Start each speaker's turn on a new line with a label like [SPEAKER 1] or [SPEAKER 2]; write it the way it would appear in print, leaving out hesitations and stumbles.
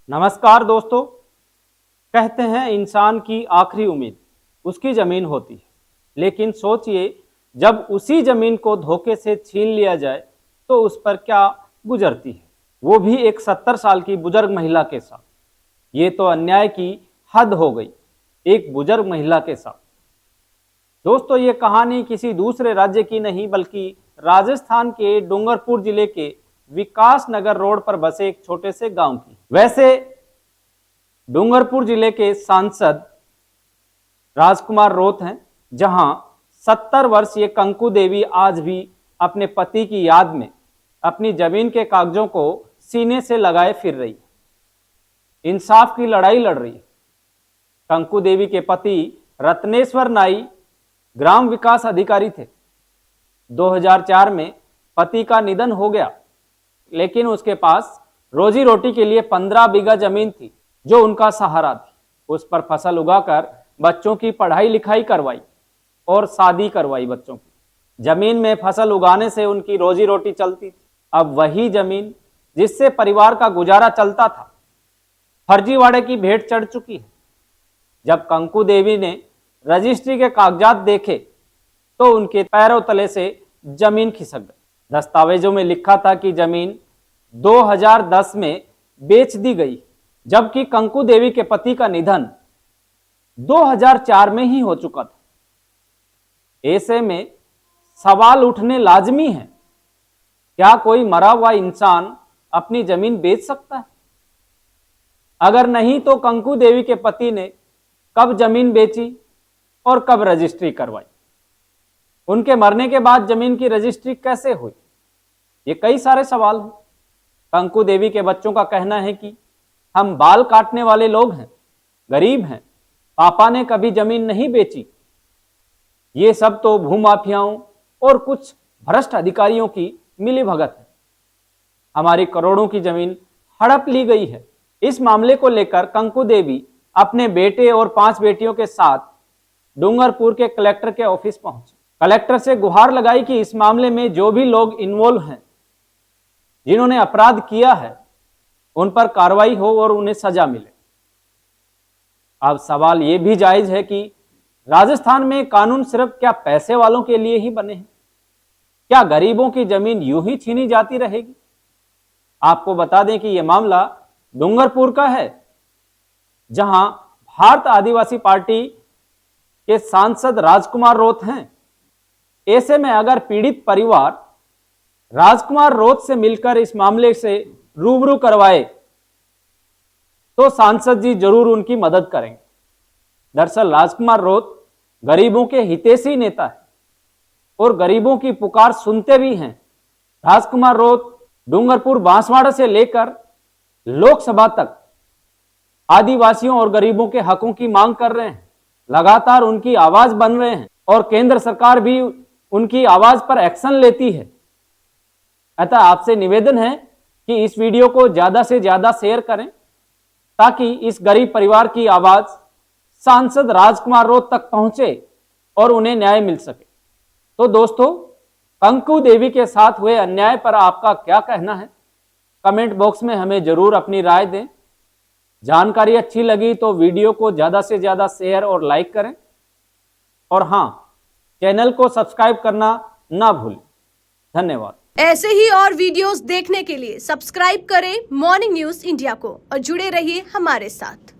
[SPEAKER 1] नमस्कार दोस्तों। कहते हैं इंसान की आखिरी उम्मीद उसकी जमीन होती है, लेकिन सोचिए जब उसी जमीन को धोखे से छीन लिया जाए तो उस पर क्या गुजरती है, वो भी एक 70 साल की बुजुर्ग महिला के साथ। ये तो अन्याय की हद हो गई, एक बुजुर्ग महिला के साथ। दोस्तों, ये कहानी किसी दूसरे राज्य की नहीं बल्कि राजस्थान के डूंगरपुर जिले के विकास नगर रोड पर बसे एक छोटे से गांव की। वैसे डूंगरपुर जिले के सांसद राजकुमार रोत हैं, जहां 70 वर्षीय कंकु देवी आज भी अपने पति की याद में अपनी जमीन के कागजों को सीने से लगाए फिर रही है, इंसाफ की लड़ाई लड़ रही है। कंकु देवी के पति रत्नेश्वर नाई ग्राम विकास अधिकारी थे। 2004 में पति का निधन हो गया, लेकिन उसके पास रोजी रोटी के लिए 15 बीघा जमीन थी जो उनका सहारा थी। उस पर फसल उगाकर बच्चों की पढ़ाई लिखाई करवाई और शादी करवाई बच्चों की। जमीन में फसल उगाने से उनकी रोजी रोटी चलती थी। अब वही जमीन जिससे परिवार का गुजारा चलता था, फर्जीवाड़े की भेंट चढ़ चुकी है। जब कंकु देवी ने रजिस्ट्री के कागजात देखे तो उनके पैरों तले से जमीन खिसक गई। दस्तावेजों में लिखा था कि जमीन 2010 में बेच दी गई, जबकि कंकु देवी के पति का निधन 2004 में ही हो चुका था। ऐसे में सवाल उठने लाजमी है, क्या कोई मरा हुआ इंसान अपनी जमीन बेच सकता है? अगर नहीं तो कंकु देवी के पति ने कब जमीन बेची और कब रजिस्ट्री करवाई? उनके मरने के बाद जमीन की रजिस्ट्री कैसे हुई? ये कई सारे सवाल हैं। कंकु देवी के बच्चों का कहना है कि हम बाल काटने वाले लोग हैं, गरीब हैं, पापा ने कभी जमीन नहीं बेची। ये सब तो भूमाफियाओं और कुछ भ्रष्ट अधिकारियों की मिलीभगत है। हमारी करोड़ों की जमीन हड़प ली गई है। इस मामले को लेकर कंकु देवी अपने बेटे और 5 बेटियों के साथ डूंगरपुर के कलेक्टर के ऑफिस पहुंचे। कलेक्टर से गुहार लगाई कि इस मामले में जो भी लोग इन्वॉल्व हैं, जिन्होंने अपराध किया है, उन पर कार्रवाई हो और उन्हें सजा मिले। अब सवाल यह भी जायज है कि राजस्थान में कानून सिर्फ क्या पैसे वालों के लिए ही बने हैं? क्या गरीबों की जमीन यूं ही छीनी जाती रहेगी? आपको बता दें कि यह मामला डूंगरपुर का है, जहां भारत आदिवासी पार्टी के सांसद राजकुमार रोत हैं। ऐसे में अगर पीड़ित परिवार राजकुमार रोत से मिलकर इस मामले से रूबरू करवाए तो सांसद जी जरूर उनकी मदद करेंगे। दरअसल राजकुमार रोत गरीबों के हितैषी नेता है और गरीबों की पुकार सुनते भी हैं। राजकुमार रोत डूंगरपुर बांसवाड़ा से लेकर लोकसभा तक आदिवासियों और गरीबों के हकों की मांग कर रहे हैं, लगातार उनकी आवाज बन रहे हैं और केंद्र सरकार भी उनकी आवाज पर एक्शन लेती है। अतः आपसे निवेदन है कि इस वीडियो को ज्यादा से ज्यादा शेयर करें ताकि इस गरीब परिवार की आवाज सांसद राजकुमार रोत तक पहुंचे और उन्हें न्याय मिल सके। तो दोस्तों, कंकु देवी के साथ हुए अन्याय पर आपका क्या कहना है? कमेंट बॉक्स में हमें जरूर अपनी राय दें। जानकारी अच्छी लगी तो वीडियो को ज्यादा से ज्यादा शेयर और लाइक करें, और हां, चैनल को सब्सक्राइब करना ना भूलें। धन्यवाद।
[SPEAKER 2] ऐसे ही और वीडियोस देखने के लिए सब्सक्राइब करें मॉर्निंग न्यूज इंडिया को और जुड़े रहिए हमारे साथ।